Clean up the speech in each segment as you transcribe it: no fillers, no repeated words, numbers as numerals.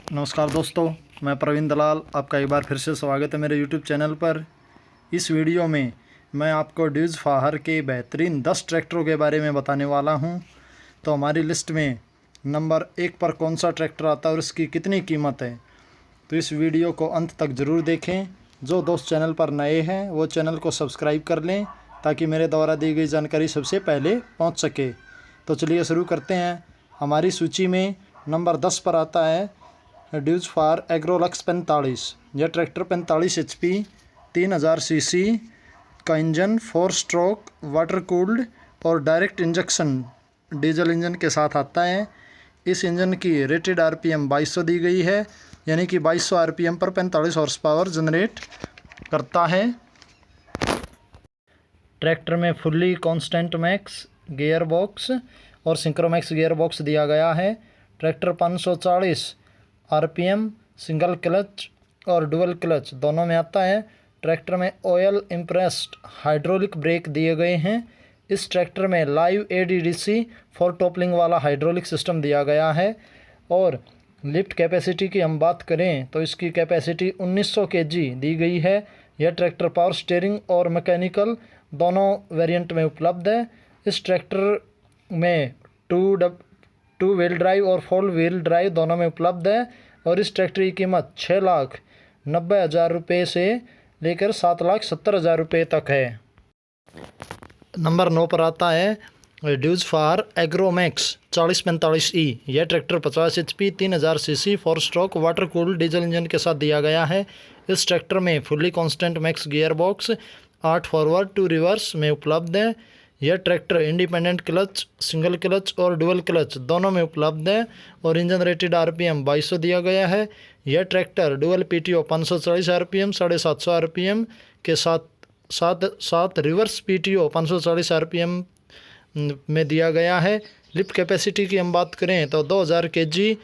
नमस्कार दोस्तों, मैं प्रवीण दलाल आपका एक बार फिर से स्वागत है मेरे YouTube चैनल पर। इस वीडियो में मैं आपको ड्यूज फाहर के बेहतरीन 10 ट्रैक्टरों के बारे में बताने वाला हूं। तो हमारी लिस्ट में नंबर 1 पर कौन सा ट्रैक्टर आता है और इसकी कितनी कीमत है, तो इस वीडियो को अंत तक ज़रूर देखें। जो दोस्त चैनल पर नए हैं वो चैनल को सब्सक्राइब कर लें ताकि मेरे द्वारा दी गई जानकारी सबसे पहले पहुँच सके। तो चलिए शुरू करते हैं। हमारी सूची में नंबर 10 पर आता है ड्यूज फार एग्रोलक्स 45। यह ट्रैक्टर 45 HP 3000 CC का इंजन 4 स्ट्रोक वाटर कूल्ड और डायरेक्ट इंजेक्शन डीजल इंजन के साथ आता है। इस इंजन की रेटेड RPM 2200 दी गई है, यानी कि 2200 RPM पर 45 हॉर्स पावर जनरेट करता है। ट्रैक्टर में fully constant max gear box और सिंक्रोमैक्स गियर बॉक्स दिया गया है। ट्रैक्टर 540 RPM सिंगल क्लच और डुअल क्लच दोनों में आता है। ट्रैक्टर में ऑयल इम्प्रेस्ड हाइड्रोलिक ब्रेक दिए गए हैं। इस ट्रैक्टर में लाइव ADDC 4 टॉपलिंग वाला हाइड्रोलिक सिस्टम दिया गया है। और लिफ्ट कैपेसिटी की हम बात करें तो इसकी कैपेसिटी 1900 kg दी गई है। यह ट्रैक्टर पावर स्टीयरिंग और मैकेनिकल दोनों वेरिएंट में उपलब्ध है। इस ट्रैक्टर में टू व्हील ड्राइव और 4 व्हील ड्राइव दोनों में उपलब्ध है। और इस ट्रैक्टर की कीमत 6,90,000 रुपये से लेकर 7,70,000 रुपये तक है। नंबर 9 पर आता है ड्यूज फार एग्रोमैक्स 4045E। यह tractor 50 HP 3000 CC 4 stroke water cooled diesel engine के साथ दिया गया है। इस ट्रैक्टर में fully constant max gear box 8 forward 2 reverse में उपलब्ध है। यह tractor independent clutch, single clutch और डुअल क्लच दोनों में उपलब्ध है और इंजन रेटेड RPM 2200 दिया गया है। यह tractor dual PTO 540 RPM 750 RPM के साथ रिवर्स PTO 540 RPM में दिया गया है। लिफ्ट कैपेसिटी की हम बात करें तो 2000 kg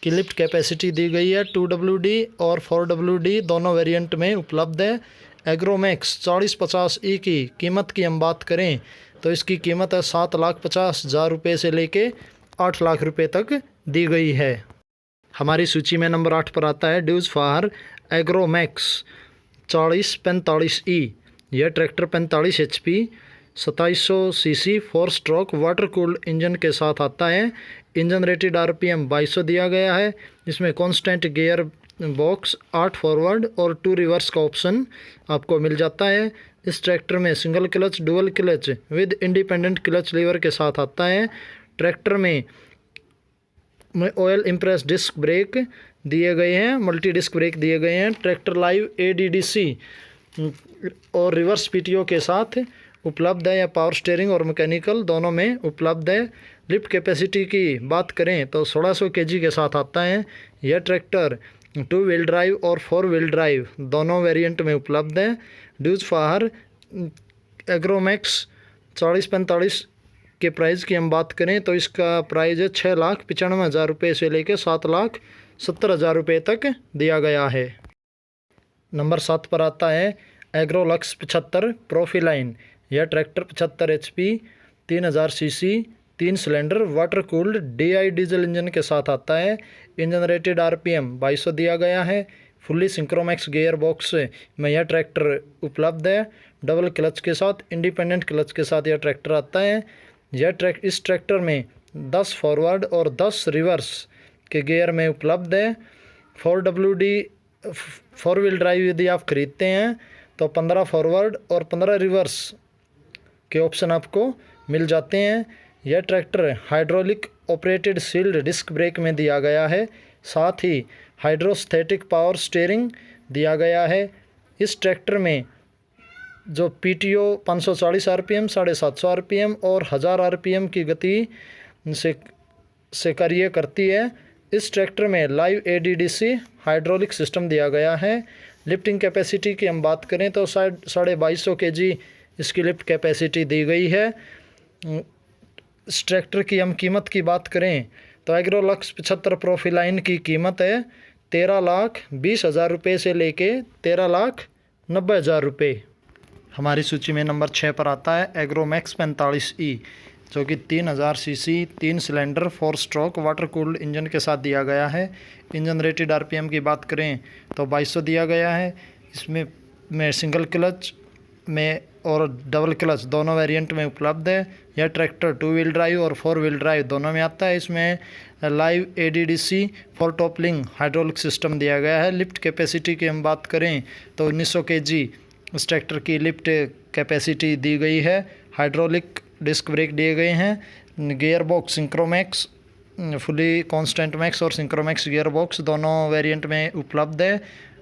की लिफ्ट कैपेसिटी दी गई है। 2WD और 4WD दोनों वेरिएंट में उपलब्ध है। एग्रोमैक्स 4050E की कीमत की हम बात करें तो इसकी कीमत है 7,50,000 रुपये से लेके 8 लाख रुपये तक दी गई है। हमारी सूची में नंबर 8 पर आता है ड्यूज फार एग्रोमैक्स 4045E। यह tractor 45 HP 2700 CC 4 stroke water cooled engine के साथ आता है। इंजन रेटेड RPM 2200 दिया गया है। इसमें कांस्टेंट गियर बॉक्स 8 फॉरवर्ड और 2 रिवर्स का ऑप्शन आपको मिल जाता है। इस ट्रैक्टर में single clutch dual clutch with independent clutch lever के साथ आता है। ट्रैक्टर में ऑयल इम्प्रेस डिस्क ब्रेक दिए गए हैं, मल्टी डिस्क ब्रेक दिए गए हैं। ट्रैक्टर लाइव ADDC और रिवर्स PTO के साथ उपलब्ध है। या पावर स्टीयरिंग और मैकेनिकल दोनों में उपलब्ध है। लिफ्ट कैपेसिटी की बात करें तो 1600 kg के साथ आता है। यह ट्रैक्टर 2 व्हील ड्राइव और 4 व्हील ड्राइव दोनों वेरिएंट में उपलब्ध है। ड्यूज फार एग्रोमैक्स 4045 के प्राइस की हम बात करें तो इसका प्राइस है 6,95,000 रुपये से लेकर 7,70,000 रुपये तक दिया गया है। नंबर 7 पर आता है एग्रोलक्स 75 प्रोफीलाइन। यह tractor 75 HP 3000 CC 3 cylinder water cooled DI diesel engine के साथ आता है। इंजन रेटेड RPM 2200 दिया गया है। फुल्ली सिंक्रोमैक्स गियर बॉक्स में यह ट्रैक्टर उपलब्ध है। डबल क्लच के साथ इंडिपेंडेंट क्लच के साथ यह ट्रैक्टर आता है। इस ट्रैक्टर में 10 फॉरवर्ड और 10 रिवर्स के गियर में उपलब्ध है। 4WD 4 व्हील ड्राइव यदि आप खरीदते हैं तो 15 फॉरवर्ड और 15 रिवर्स के ऑप्शन आपको मिल जाते हैं। यह tractor hydraulic operated sealed disc brake में दिया गया है। साथ ही हाइड्रोस्टैटिक पावर स्टीयरिंग दिया गया है। इस ट्रैक्टर में जो PTO 540 RPM 750 RPM और 1000 RPM की गति से कार्य करती है। इस ट्रैक्टर में लाइव ADDC हाइड्रोलिक सिस्टम दिया गया है। लिफ्टिंग कैपेसिटी की हम बात करें तो 2250 kg इसकी लिफ्ट कैपेसिटी दी गई है। इस ट्रैक्टर की हम कीमत की बात करें तो एग्रोलक्स 75 प्रोफीलाइन की कीमत है 13,20,000 रुपये से लेके 13,90,000 रुपये। हमारी सूची में नंबर 6 पर आता है एग्रोमैक्स 45E। जो कि 3000 CC 3 cylinder 4 stroke water cooled engine के साथ दिया गया है। इंजन रेटेड आरपीएम की बात करें तो 2200 दिया गया है। इसमें सिंगल क्लच में और डबल क्लच दोनों वेरिएंट में उपलब्ध है। यह ट्रैक्टर 2 व्हील ड्राइव और 4 व्हील ड्राइव दोनों में आता है। इसमें live ADDC for toppling hydraulic system दिया गया है। लिफ्ट कैपेसिटी की हम बात करें तो 1900 केजी इस ट्रैक्टर की लिफ्ट कैपेसिटी दी गई है। हाइड्रोलिक डिस्क ब्रेक दिए गए हैं। Gear box synchromesh fully constant mesh और सिंक्रोमैक्स गियर बॉक्स दोनों वेरिएंट में उपलब्ध है।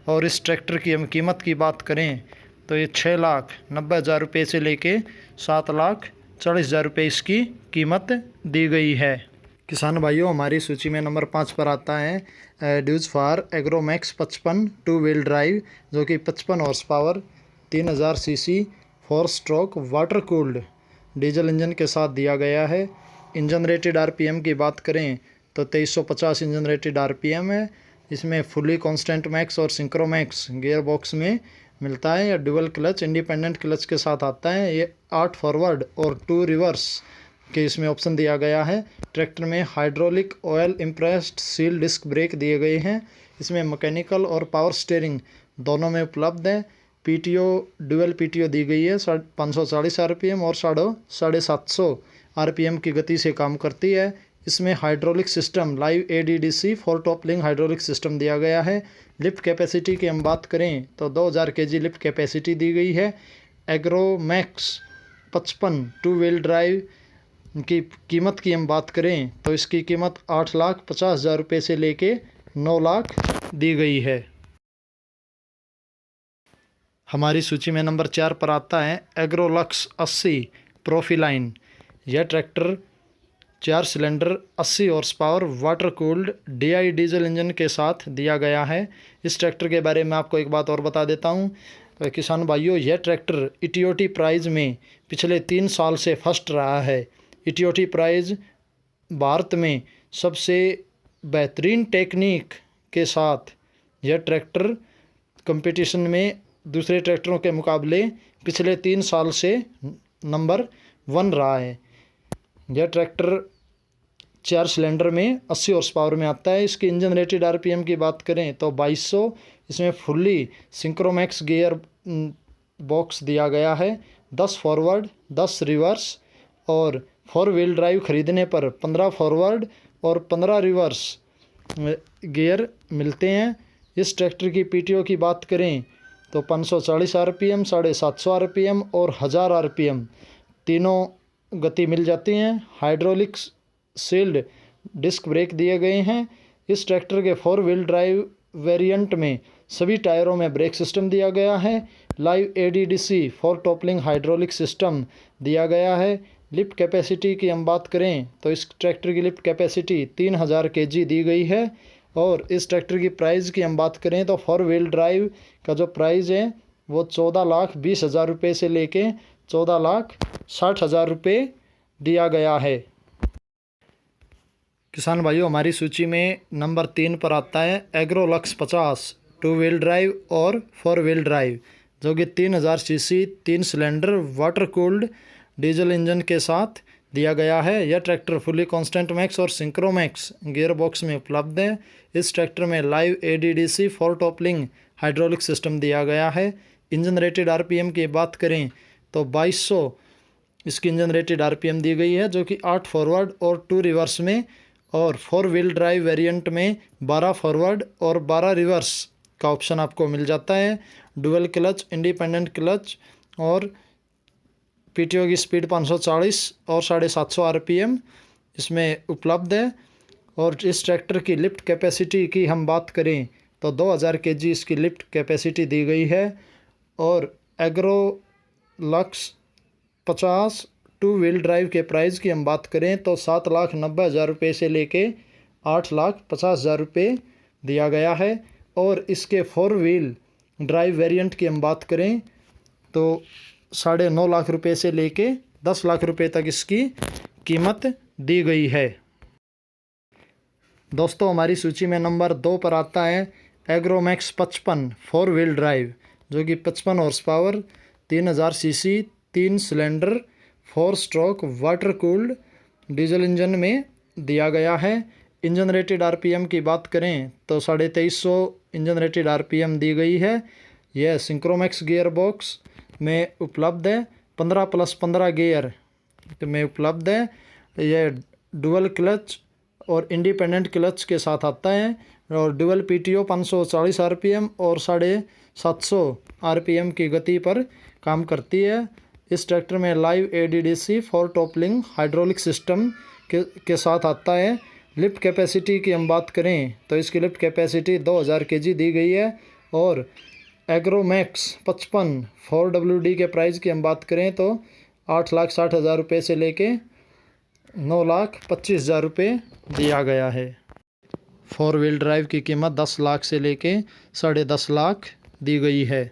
और इस ट्रैक्टर की हम कीमत की बात करें तो ये 6,90,000 रुपये से लेके 7,40,000 रुपये इसकी कीमत दी गई है। किसान भाइयों, हमारी सूची में नंबर 5 पर आता है ड्यूज फार एग्रोमैक्स 55 2 व्हील ड्राइव, जो कि 55 horse power 3000 CC 4 stroke water cooled diesel engine के साथ दिया गया है। इंजन रेटेड आरपीएम की बात करें तो 2350 इंजन रेटेड आरपीएम है। इसमें फुली कांस्टेंट मैक्स और सिंक्रोमैक्स गियर बॉक्स में मिलता है। या डुअल क्लच इंडिपेंडेंट क्लच के साथ आता है। ये 8 फॉरवर्ड और 2 रिवर्स के इसमें ऑप्शन दिया गया है। ट्रैक्टर में hydraulic oil impressed seal disc brake दिए गए हैं। इसमें मैकेनिकल और पावर स्टीयरिंग दोनों में उपलब्ध है। पीटीओ डुअल पीटीओ दी गई है 540 आरपीएम और 750 आरपीएम की गति से काम करती है। इसमें hydraulic system live ADDC for toppling hydraulic system दिया गया है। लिफ्ट कैपेसिटी की हम बात करें तो 2000 केजी लिफ्ट कैपेसिटी दी गई है। एग्रोमैक्स 55 2 व्हील ड्राइव की कीमत की हम बात करें तो इसकी कीमत 8,50,000 रुपये से लेके 9 लाख दी गई है। हमारी सूची में नंबर 4 पर आता है एग्रोलक्स 80 प्रोफिलाइन। यह tractor 4 cylinder 80 horse power water cooled DI diesel engine के साथ दिया गया है। इस ट्रैक्टर के बारे में आपको एक बात और बता देता हूँ किसान भाइयों, यह ट्रैक्टर इटीओटी प्राइज़ में पिछले 3 साल से फर्स्ट रहा है। इटीओटी प्राइज़ भारत में सबसे बेहतरीन टेक्निक के साथ यह ट्रैक्टर कंपटीशन में दूसरे ट्रैक्टरों के मुकाबले पिछले 3 साल से नंबर 1 रहा है। यह ट्रैक्टर 4 सिलेंडर में 80 हॉर्स पावर में आता है। इसकी इंजन रेटेड आरपीएम की बात करें तो 2200। इसमें फुल्ली सिंक्रोमैक्स गियर बॉक्स दिया गया है। 10 फॉरवर्ड 10 रिवर्स और 4 व्हील ड्राइव खरीदने पर 15 फॉरवर्ड और 15 रिवर्स गियर मिलते हैं। इस ट्रैक्टर की पीटीओ की बात करें तो 540 आरपीएम 750 आरपीएम और 1000 आरपीएम तीनों गति मिल जाती हैं। हाइड्रोलिक सील्ड डिस्क ब्रेक दिए गए हैं। इस ट्रैक्टर के 4 व्हील ड्राइव वेरिएंट में सभी टायरों में ब्रेक सिस्टम दिया गया है। Live ADDC for toppling hydraulic system दिया गया है। लिफ्ट कैपेसिटी की हम बात करें तो इस ट्रैक्टर की लिफ्ट कैपेसिटी 3000 केजी दी गई है। और इस ट्रैक्टर की प्राइस की हम बात करें तो 4 व्हील ड्राइव का जो प्राइस है वो 14,20,000 रुपये से लेके 14,60,000 रुपये दिया गया है। किसान भाइयों, हमारी सूची में नंबर 3 पर आता है एग्रोलक्स 50 2 व्हील ड्राइव और 4 व्हील ड्राइव, जो कि 3000 CC 3 cylinder water cooled diesel engine के साथ दिया गया है। यह ट्रैक्टर फुली कांस्टेंट मैक्स और सिंक्रोमैक्स गियर बॉक्स में उपलब्ध है। इस ट्रैक्टर में live ADDC for toppling hydraulic system दिया गया है। इंजन रेटेड आरपीएम की बात करें तो 2200 इसकी इंजन रेटेड आरपीएम दी गई है, जो कि 8 फॉरवर्ड और 2 रिवर्स में और 4 व्हील ड्राइव वेरिएंट में 12 फॉरवर्ड और 12 रिवर्स का ऑप्शन आपको मिल जाता है। डुअल क्लच इंडिपेंडेंट क्लच और पीटीओ की स्पीड 540 और 750 आरपीएम इसमें उपलब्ध है। और इस ट्रैक्टर की लिफ्ट कैपेसिटी की हम बात करें तो 2000 केजी इसकी लिफ्ट कैपेसिटी दी गई है। और एग्रोलक्स 50 2 व्हील ड्राइव के प्राइस की हम बात करें तो 7,90,000 रुपये से लेके 8,50,000 रुपये दिया गया है। और इसके 4 व्हील ड्राइव वेरिएंट की हम बात करें तो 9.5 लाख रुपये से लेके 10 लाख रुपये तक इसकी कीमत दी गई है। दोस्तों, हमारी सूची में नंबर 2 पर आता है एग्रोमैक्स 55 4 व्हील ड्राइव, जो कि 55 horse power 3000 CC 3 cylinder 4 stroke water cooled diesel engine में दिया गया है। इंजन रेटेड आरपीएम की बात करें तो 2350 इंजन रेटेड आरपीएम दी गई है। यह सिंक्रोमैक्स गियर बॉक्स में उपलब्ध है। 15+15 गियर में उपलब्ध है। यह डुअल क्लच और इंडिपेंडेंट क्लच के साथ आता है और डुअल पीटीओ 540 आरपीएम और 750 आरपीएम की गति पर काम करती है। इस ट्रैक्टर में live ADDC 4 toppling hydraulic system के साथ आता है। लिफ्ट कैपेसिटी की हम बात करें तो इसकी लिफ्ट कैपेसिटी 2000 kg दी गई है। और एग्रोमैक्स 55 4WD के प्राइस की हम बात करें तो 8,60,000 रुपये से लेके 9,25,000 रुपये दिया गया है। 4 व्हील ड्राइव की कीमत 10 लाख से लेके 10.5 लाख दी गई है।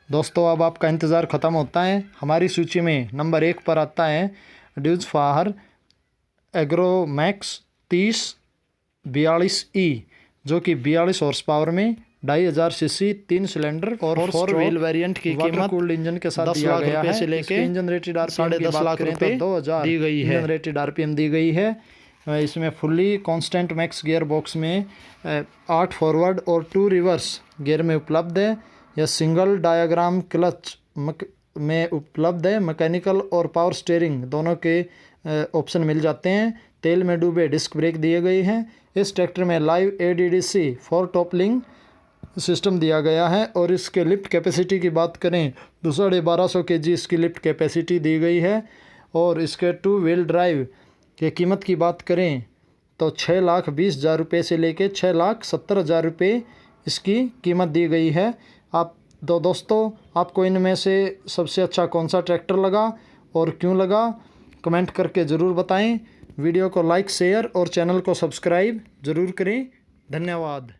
दोस्तों अब आपका इंतज़ार ख़त्म होता है। हमारी सूची में नंबर 1 पर आता है ड्यूज फाहर एग्रोमैक्स 3042E जो कि 42 हॉर्स पावर में 2500 सीसी 3 सिलेंडर और 4 व्हील वेरिएंट की कीमत कूल्ड इंजन के साथ 10 लाख रुपये से लेके इंजन रेटेड आरपीएम 10.5 लाख रुपये 2000 दी गई है। इंजन रेटेड आरपीएम दी गई है। इसमें fully constant max gear box में 8 फॉरवर्ड और 2 रिवर्स गियर में उपलब्ध है। यह सिंगल डायग्राम क्लच में उपलब्ध है। मैकेनिकल और पावर स्टीयरिंग दोनों के ऑप्शन मिल जाते हैं। तेल में डूबे डिस्क ब्रेक दिए गए हैं। इस ट्रैक्टर में लाइव एडीडीसी 4 टॉपलिंग सिस्टम दिया गया है। और इसके लिफ्ट कैपेसिटी की बात करें तो 1250 kg इसकी लिफ्ट कैपेसिटी दी गई है। और इसके 2 व्हील ड्राइव की कीमत की बात करें तो 6,20,000 रुपये से लेके 6,70,000 रुपये इसकी कीमत दी गई है। आप दोस्तों आपको इनमें से सबसे अच्छा कौन सा ट्रैक्टर लगा और क्यों लगा कमेंट करके ज़रूर बताएं। वीडियो को लाइक शेयर और चैनल को सब्सक्राइब ज़रूर करें। धन्यवाद।